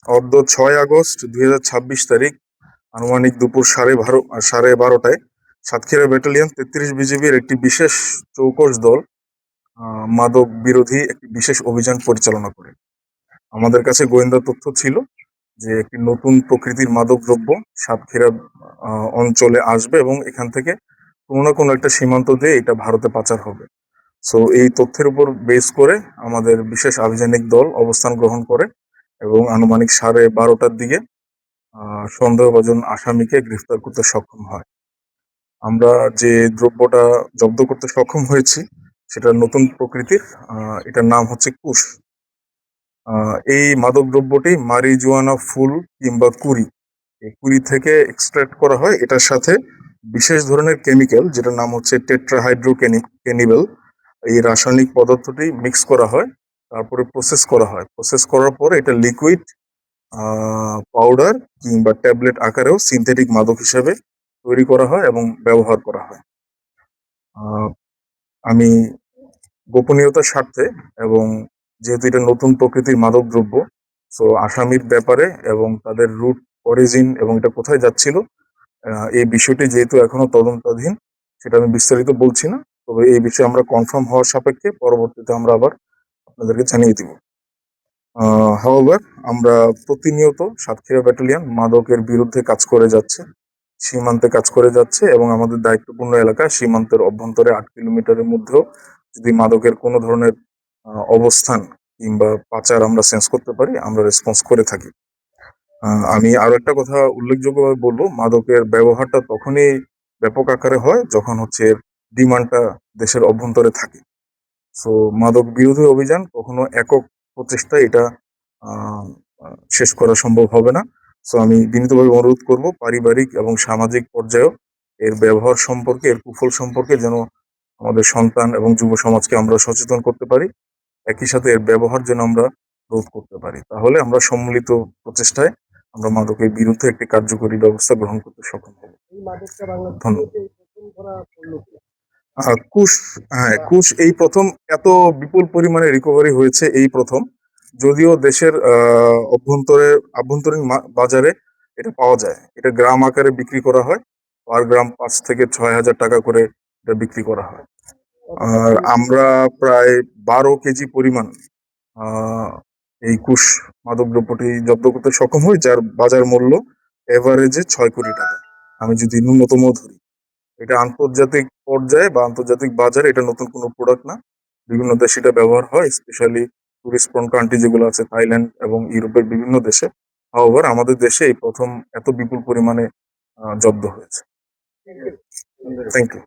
অদ্য 6 আগস্ট 2026 তারিখ আনুমানিক দুপুর 12:30টায় সাতক্ষীরা ব্যাটালিয়ন 33 বিজিবির একটি বিশেষ চৌকস দল মাদক বিরোধী একটি বিশেষ অভিযান পরিচালনা করে। আমাদের কাছে গোয়েন্দা তথ্য ছিল যে একটি নতুন প্রকৃতির মাদক দ্রব্য সাতক্ষীরা অঞ্চলে আসবে এবং এখান থেকে কোনো না কোনো একটা সীমান্ত দিয়ে এটা ভারতে পাচার হবে। সো এই তথ্যের উপর বেস করে আমাদের বিশেষ আভিযানিক দল অবস্থান গ্রহণ করে এবং আনুমানিক 12:30টার দিকে সন্দেহভাজন আসামিকে গ্রেফতার করতে সক্ষম হয়। আমরা যে দ্রব্যটা জব্দ করতে সক্ষম হয়েছি সেটা নতুন প্রকৃতির, এটার নাম হচ্ছে কুশ। এই মাদক দ্রব্যটি মারিজুয়ানা ফুল কিংবা কুড়ি, এই কুড়ি থেকে এক্সট্রাক্ট করা হয়। এটার সাথে বিশেষ ধরনের কেমিক্যাল যেটার নাম হচ্ছে টেট্রাহাইড্রোক্যানিবেল, এই রাসায়নিক পদার্থটি মিক্স করা হয়, তারপরে প্রসেস করা হয়। প্রসেস করার পরে এটা লিকুইড, পাউডার কিংবা ট্যাবলেট আকারেও সিনথেটিক মাদক হিসেবে তৈরি করা হয় এবং ব্যবহার করা হয়। আমি গোপনীয়তার স্বার্থে এবং যেহেতু এটা নতুন প্রকৃতির মাদক দ্রব্য, সো আসামির ব্যাপারে এবং তাদের রুট অরিজিন এবং এটা কোথায় যাচ্ছিল, এই বিষয়টি যেহেতু এখনো তদন্তাধীন, সেটা আমি বিস্তারিত বলছি না। তবে এই বিষয়ে আমরা কনফার্ম হওয়ার সাপেক্ষে পরবর্তীতে আমরা আবার আপনাদেরকে জানিয়ে দিব। হাওয়ার আমরা প্রতিনিয়ত সাতক্ষীরা ব্যাটালিয়ন মাদকের বিরুদ্ধে কাজ করে যাচ্ছে, সীমান্তে কাজ করে যাচ্ছে এবং আমাদের দায়িত্বপূর্ণ এলাকা সীমান্তের অভ্যন্তরে 8 কিলোমিটারের মধ্যেও যদি মাদকের কোনো ধরনের অবস্থান কিংবা পাচার আমরা সেন্স করতে পারি, আমরা রেসপন্স করে থাকি। আমি আরো একটা কথা উল্লেখযোগ্যভাবে বলবো, মাদকের ব্যবহারটা তখনই ব্যাপক আকারে হয় যখন হচ্ছে ডিমান্ডটা দেশের অভ্যন্তরে থাকে। সো মাদক বিরোধী অভিযান কখনো একক প্রচেষ্টায় এটা শেষ করা সম্ভব হবে না। সো আমি বিনীতভাবে অনুরোধ করব পারিবারিক এবং সামাজিক পর্যায়েও এর ব্যবহার সম্পর্কে, এর কুফল সম্পর্কে যেন আমাদের সন্তান এবং যুব সমাজকে আমরা সচেতন করতে পারি, একই সাথে এর ব্যবহার যেন আমরা রোধ করতে পারি। তাহলে আমরা সম্মিলিত প্রচেষ্টায় আমরা মাদকের বিরুদ্ধে একটি কার্যকরী ব্যবস্থা গ্রহণ করতে সক্ষম হব। কুশ এই প্রথম এত বিপুল পরিমাণে রিকভারি হয়েছে, এই প্রথম। যদিও দেশের আভ্যন্তরীণ বাজারে এটা পাওয়া যায়, এটা গ্রাম আকারে বিক্রি করা হয়, পার গ্রাম 5 থেকে 6 হাজার টাকা করে এটা বিক্রি করা হয়। আর আমরা প্রায় 12 কেজি পরিমাণ এই কুশ মাদক দ্রব্যটি জব্দ করতে সক্ষম হই, যার বাজার মূল্য এভারেজে 6 কোটি টাকা। আমি যদি ন্যূনতম ধরি, এটা আন্তর্জাতিক পর্যায়ে বা আন্তর্জাতিক বাজারে এটা নতুন কোনো প্রোডাক্ট না, বিভিন্ন দেশে এটা ব্যবহার হয়, স্পেশালি টুরিস্ট প্রন কান্ট্রি যেগুলো আছে থাইল্যান্ড এবং ইউরোপের বিভিন্ন দেশে। হাওয়ার আমাদের দেশে এই প্রথম এত বিপুল পরিমাণে জব্দ হয়েছে। Thank you.